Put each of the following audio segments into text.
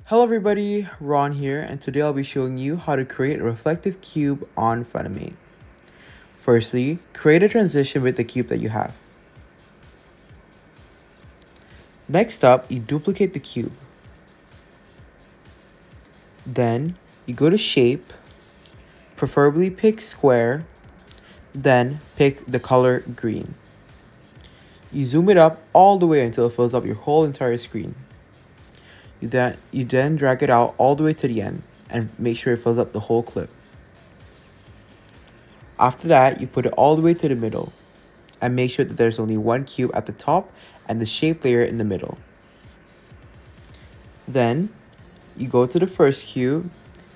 Hello everybody, Ron here, and today I'll be showing you how to create a reflective cube on Funimate. Firstly, create a transition with the cube that you have. Next up, you duplicate the cube. Then, you go to Shape, preferably pick Square, then pick the color Green. You zoom it up all the way until it fills up your whole entire screen. You then drag it out all the way to the end and make sure it fills up the whole clip. After that, you put it all the way to the middle and make sure that there's only one cube at the top and the shape layer in the middle. Then you go to the first cube,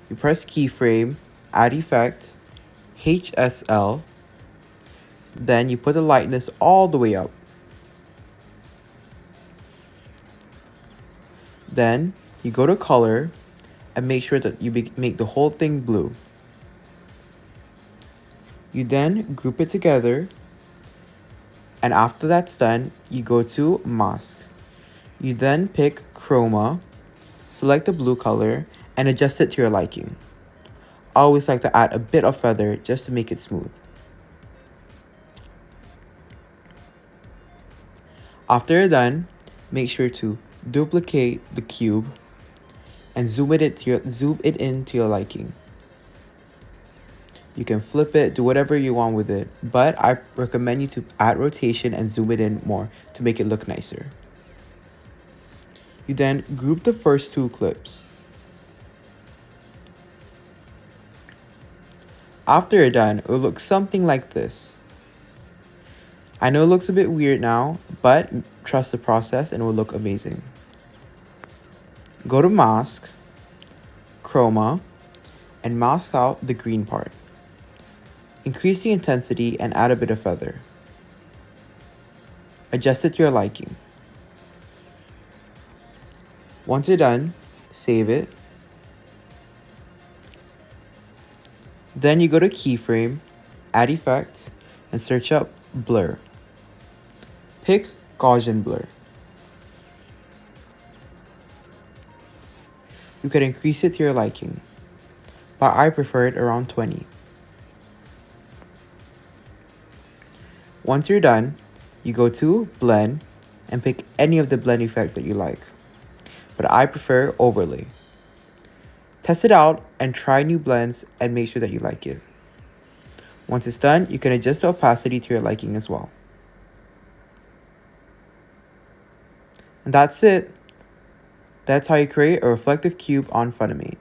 you press keyframe, add effect, HSL, then you put the lightness all the way up. Then you go to color and make sure that you make the whole thing blue. You then group it together, and after that's done, you go to mask. You then pick chroma, select the blue color, and adjust it to your liking. I always like to add a bit of feather just to make it smooth. After you're done, make sure to duplicate the cube and zoom it in to your liking. You can flip it, do whatever you want with it, but I recommend you to add rotation and zoom it in more to make it look nicer. You then group the first two clips. After you're done, it will look something like this. I know it looks a bit weird now, but trust the process and it will look amazing. Go to mask, chroma, and mask out the green part. Increase the intensity and add a bit of feather. Adjust it to your liking. Once you're done, save it. Then you go to keyframe, add effect, and search up blur. Pick Gaussian blur. You can increase it to your liking, but I prefer it around 20. Once you're done, you go to blend and pick any of the blend effects that you like, but I prefer overlay. Test it out and try new blends and make sure that you like it. Once it's done, you can adjust the opacity to your liking as well. And that's it. That's how you create a reflective cube on Funimate.